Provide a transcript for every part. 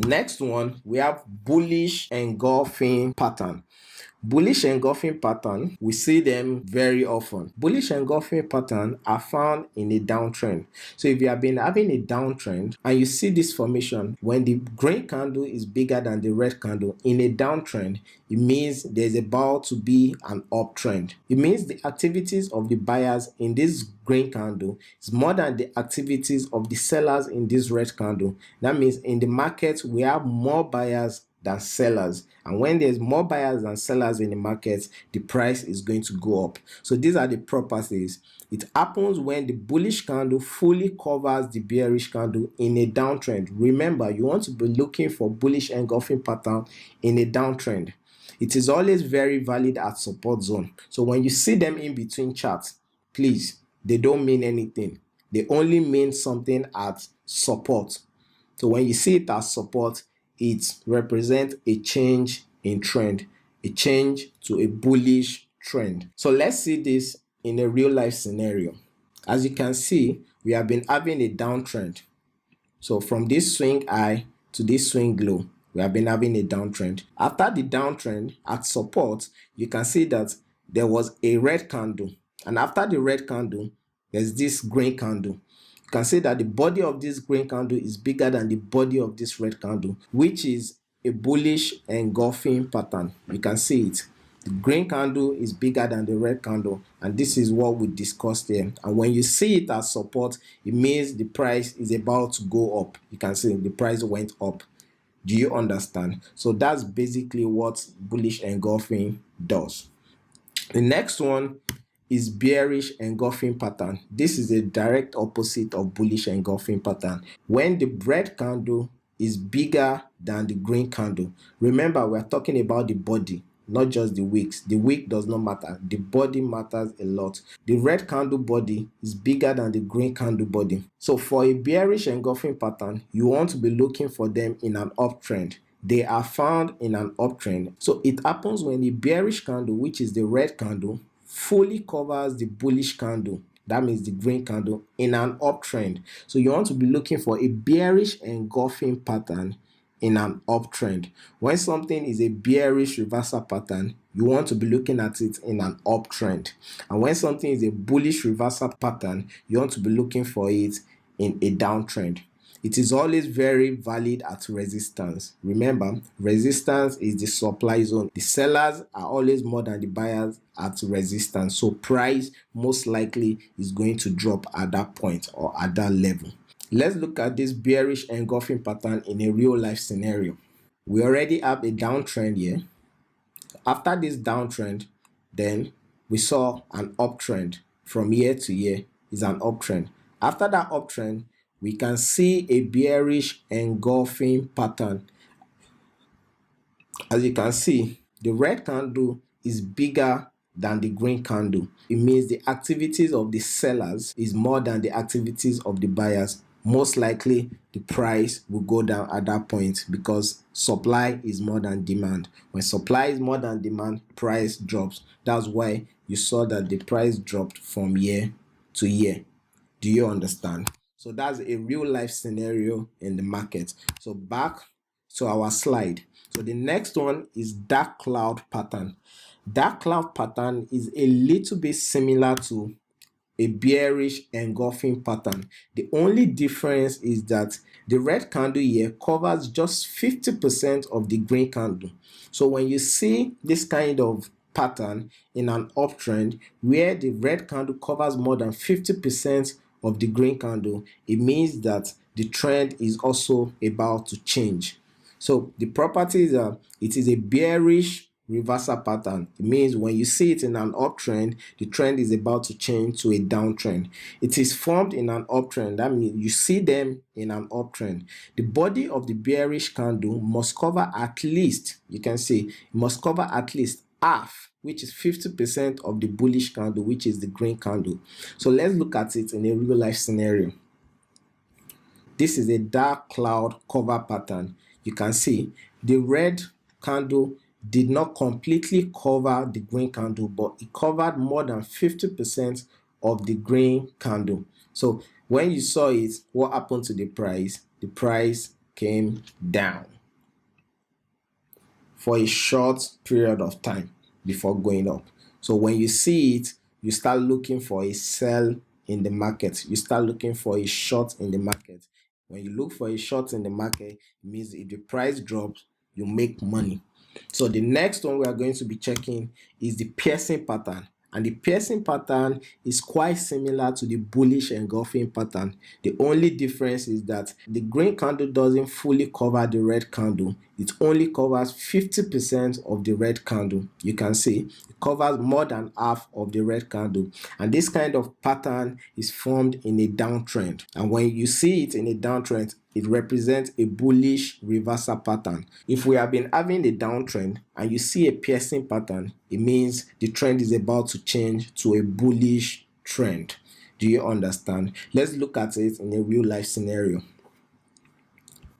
Next one, we have bullish engulfing pattern. Bullish engulfing pattern, we see them very often. Bullish engulfing pattern are found in a downtrend. So if you have been having a downtrend and you see this formation, when the green candle is bigger than the red candle in a downtrend, it means there's about to be an uptrend. It means the activities of the buyers in this green candle is more than the activities of the sellers in this red candle. That means in the market, we have more buyers than sellers, and when there's more buyers than sellers in the market, the price is going to go up. So these are the properties. It happens when the bullish candle fully covers the bearish candle in a downtrend. Remember, you want to be looking for bullish engulfing pattern in a downtrend. It is always very valid at support zone. So when you see them in between charts, please, they don't mean anything. They only mean something at support. So when you see it as support, it represents a change in trend, a change to a bullish trend. So let's see this in a real life scenario. As you can see, we have been having a downtrend. So from this swing high to this swing low, we have been having a downtrend. After the downtrend at support, you can see that there was a red candle, and after the red candle, there's this green candle. You can see that the body of this green candle is bigger than the body of this red candle, which is a bullish engulfing pattern. You can see it. The green candle is bigger than the red candle, and this is what we discussed here. And when you see it as support, it means the price is about to go up. You can see the price went up. Do you understand? So that's basically what bullish engulfing does. The next one is bearish engulfing pattern. This is a direct opposite of bullish engulfing pattern. When the red candle is bigger than the green candle, remember we are talking about the body, not just the wicks. The wick does not matter. The body matters a lot. The red candle body is bigger than the green candle body. So for a bearish engulfing pattern, you want to be looking for them in an uptrend. They are found in an uptrend. So it happens when the bearish candle, which is the red candle, fully covers the bullish candle, that means the green candle, in an uptrend. So you want to be looking for a bearish engulfing pattern in an uptrend. When something is a bearish reversal pattern, you want to be looking at it in an uptrend. And when something is a bullish reversal pattern, you want to be looking for it in a downtrend. It is always very valid at resistance. Remember, resistance is the supply zone. The sellers are always more than the buyers at resistance. So price most likely is going to drop at that point or at that level. Let's look at this bearish engulfing pattern in a real life scenario. We already have a downtrend here. After this downtrend, then we saw an uptrend. From year to year is an uptrend. After that uptrend, we can see a bearish engulfing pattern. As you can see, the red candle is bigger than the green candle. It means the activities of the sellers is more than the activities of the buyers. Most likely the price will go down at that point because supply is more than demand. When supply is more than demand, price drops. That's why you saw that the price dropped from year to year. Do you understand? So that's a real life scenario in the market. So back to our slide. So the next one is dark cloud pattern. Dark cloud pattern is a little bit similar to a bearish engulfing pattern. The only difference is that the red candle here covers just 50% of the green candle. So when you see this kind of pattern in an uptrend where the red candle covers more than 50% of the green candle, it means that the trend is also about to change. So the properties are, it is a bearish reversal pattern. It means when you see it in an uptrend, the trend is about to change to a downtrend. It is formed in an uptrend. That means you see them in an uptrend. The body of the bearish candle must cover at least, you can see, it must cover at least half, which is 50% of the bullish candle, which is the green candle. So let's look at it in a real life scenario. This is a dark cloud cover pattern. You can see the red candle did not completely cover the green candle, but it covered more than 50% of the green candle. So when you saw it, what happened to the price? The price came down for a short period of time before going up. So when you see it, you start looking for a sell in the market. You start looking for a short in the market. When you look for a short in the market, it means if the price drops, you make money. So the next one we are going to be checking is the piercing pattern. And the piercing pattern is quite similar to the bullish engulfing pattern. The only difference is that the green candle doesn't fully cover the red candle. It only covers 50% of the red candle. You can see it covers more than half of the red candle. And this kind of pattern is formed in a downtrend. And when you see it in a downtrend, it represents a bullish reversal pattern. If we have been having a downtrend and you see a piercing pattern, it means the trend is about to change to a bullish trend. Do you understand? Let's look at it in a real life scenario.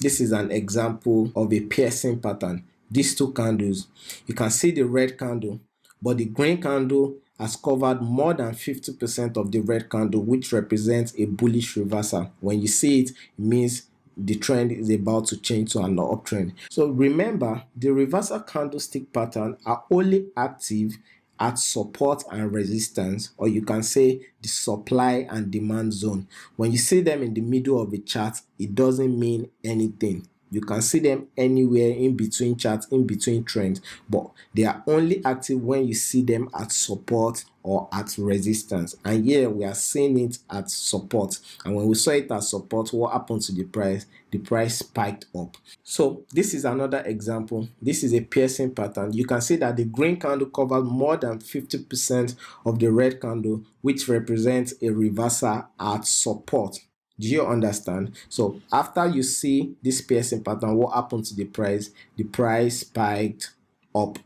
This is an example of a piercing pattern. These two candles, you can see the red candle, but the green candle has covered more than 50% of the red candle, which represents a bullish reversal. When you see it, it means the trend is about to change to an uptrend. So remember, the reversal candlestick pattern are only active at support and resistance, or you can say the supply and demand zone. When you see them in the middle of a chart, it doesn't mean anything. You can see them anywhere in between charts, in between trends, but they are only active when you see them at support or at resistance. And here we are seeing it at support. And when we saw it at support, what happened to the price? The price spiked up. So this is another example. This is a piercing pattern. You can see that the green candle covers more than 50% of the red candle, which represents a reversal at support. Do you understand? So after you see this piercing pattern, what happened to the price? The price spiked up.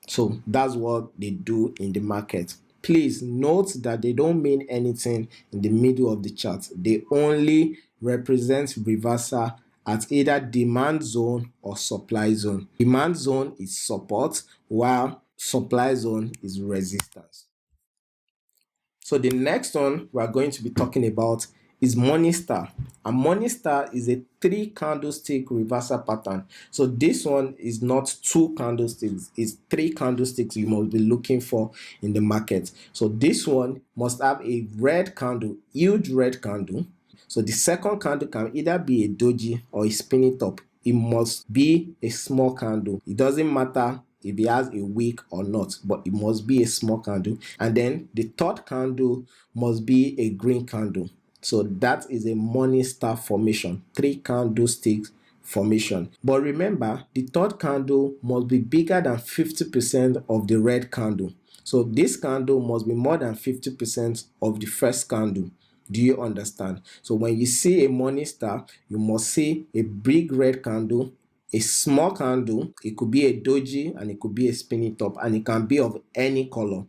So that's what they do in the market. Please note that they don't mean anything in the middle of the chart. They only represent reversal at either demand zone or supply zone. Demand zone is support, while supply zone is resistance. So the next one we are going to be talking about is Morning Star. And Morning Star is a 3 candlestick reversal pattern. So this one is not 2 candlesticks, it's 3 candlesticks you must be looking for in the market. So this one must have a red candle, huge red candle. So the second candle can either be a doji or a spinning top. It must be a small candle. It doesn't matter if it has a wick or not, but it must be a small candle. And then the third candle must be a green candle. So that is a Morning Star formation, 3 candlesticks formation. But remember, the third candle must be bigger than 50% of the red candle. So this candle must be more than 50% of the first candle. Do you understand? So when you see a Morning Star, you must see a big red candle, a small candle. It could be a doji and it could be a spinning top, and it can be of any color.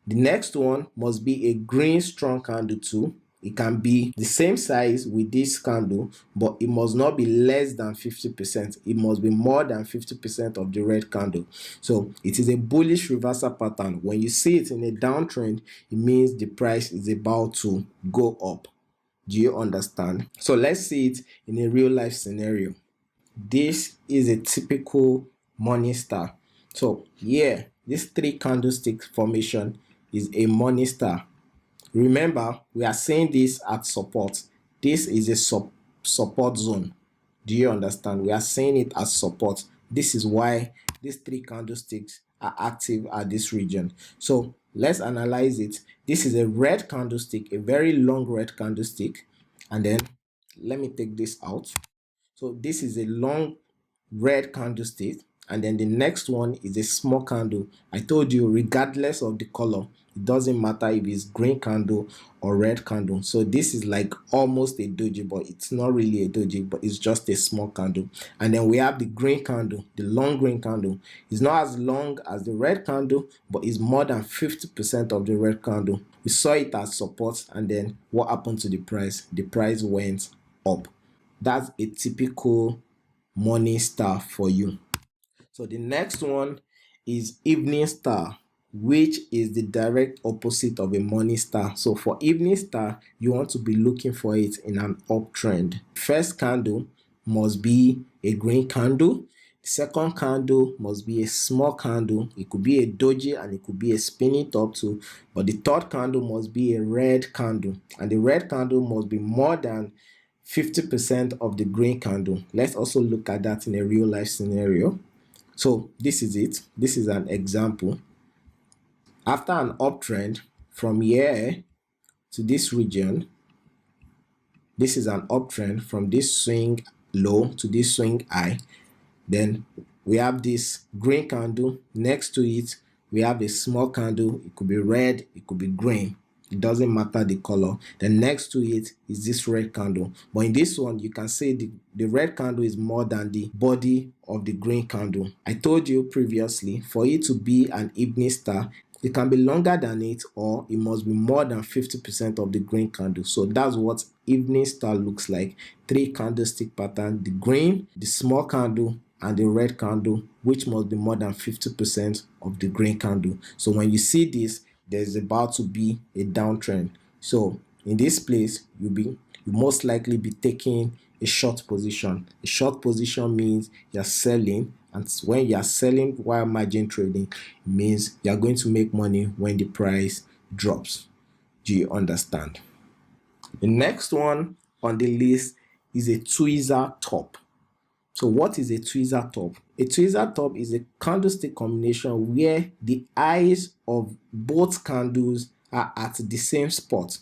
The next one must be a green strong candle too. It can be the same size with this candle, but it must not be less than 50%. It must be more than 50% of the red candle. So it is a bullish reversal pattern. When you see it in a downtrend, it means the price is about to go up. Do you understand? So let's see it in a real life scenario. This is a typical Morning Star. So here, this 3 candlestick formation is a Morning Star. Remember, we are saying this at support. This is a support zone. Do you understand? We are saying it as support. This is why these 3 candlesticks are active at this region. So let's analyze it. This is a red candlestick, a very long red candlestick. And then let me take this out. So this is a long red candlestick, and then the next one is a small candle. I told you, regardless of the color, it doesn't matter if it's green candle or red candle. So this is like almost a doji, but it's not really a doji, but it's just a small candle. And then we have the green candle, the long green candle. It's not as long as the red candle, but it's more than 50% of the red candle. We saw it as support, and then what happened to the price? The price went up. That's a typical Morning Star for you. So the next one is Evening Star, which is the direct opposite of a Morning Star. So for Evening Star, you want to be looking for it in an uptrend. First candle must be a green candle. The second candle must be a small candle. It could be a doji and it could be a spinning top too. But the third candle must be a red candle. And the red candle must be more than 50% of the green candle. Let's also look at that in a real life scenario. So this is it. This is an example. After an uptrend from here to this region, this is an uptrend from this swing low to this swing high. Then we have this green candle. Next to it, we have a small candle. It could be red, it could be green. It doesn't matter the color. Then next to it is this red candle. But in this one, you can say the red candle is more than the body of the green candle. I told you previously, for it to be an evening star, it can be longer than it, or it must be more than 50% of the green candle. So that's what evening star looks like. 3 candlestick pattern, the green, the small candle, and the red candle, which must be more than 50% of the green candle. So when you see this, there's about to be a downtrend. So in this place, you most likely be taking a short position. A short position means you're selling, and when you're selling while margin trading, it means you're going to make money when the price drops. Do you understand? The next one on the list is a tweezer top. So what is a tweezer top? A tweezer top is a candlestick combination where the eyes of both candles are at the same spot.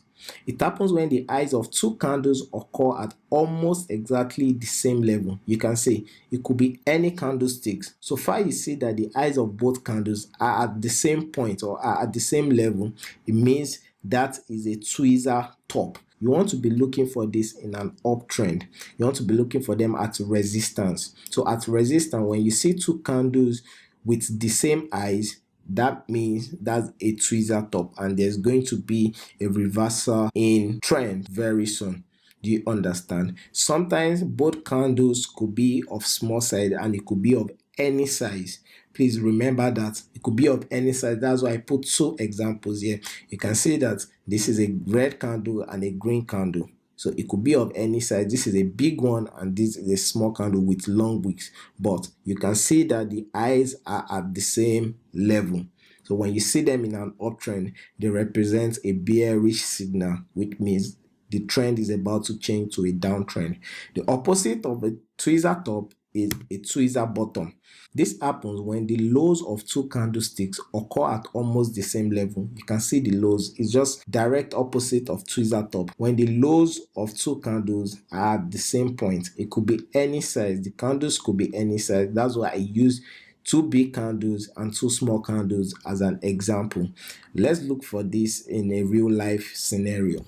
It happens when the eyes of 2 candles occur at almost exactly the same level. You can say it could be any candlesticks. So far you see that the eyes of both candles are at the same point or are at the same level, it means that is a tweezer top. You want to be looking for this in an uptrend. You want to be looking for them at resistance. So at resistance, when you see 2 candles with the same eyes, that means that's a tweezer top, and there's going to be a reversal in trend very soon. Do you understand? Sometimes both candles could be of small size and it could be of any size. Please remember that it could be of any size. That's why I put 2 examples here. You can see that this is a red candle and a green candle. So it could be of any size. This is a big one and this is a small candle with long wicks. But you can see that the eyes are at the same level. So when you see them in an uptrend, they represent a bearish signal, which means the trend is about to change to a downtrend. The opposite of a tweezer top is a tweezer bottom. This happens when the lows of 2 candlesticks occur at almost the same level. You can see the lows is just direct opposite of tweezer top. When the lows of 2 candles are at the same point, it could be any size. The candles could be any size. That's why I use 2 big candles and 2 small candles as an example. Let's look for this in a real life scenario.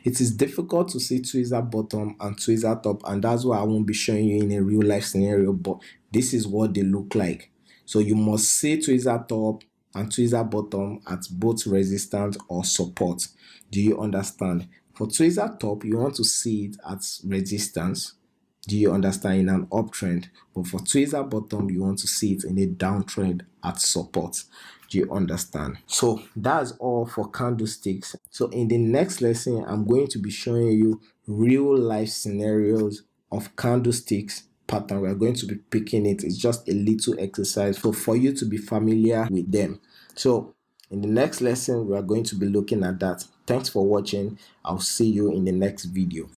It is difficult to see tweezer bottom and tweezer top, and that's why I won't be showing you in a real life scenario, but this is what they look like. So you must see tweezer top and tweezer bottom at both resistance or support. Do you understand? For tweezer top, you want to see it at resistance. Do you understand? In an uptrend. But for tweezer bottom, you want to see it in a downtrend at support. Do you understand? So that's all for candlesticks. So in the next lesson, I'm going to be showing you real life scenarios of candlesticks pattern. We're going to be picking it. It's just a little exercise for you to be familiar with them. So in the next lesson, we are going to be looking at that. Thanks for watching. I'll see you in the next video.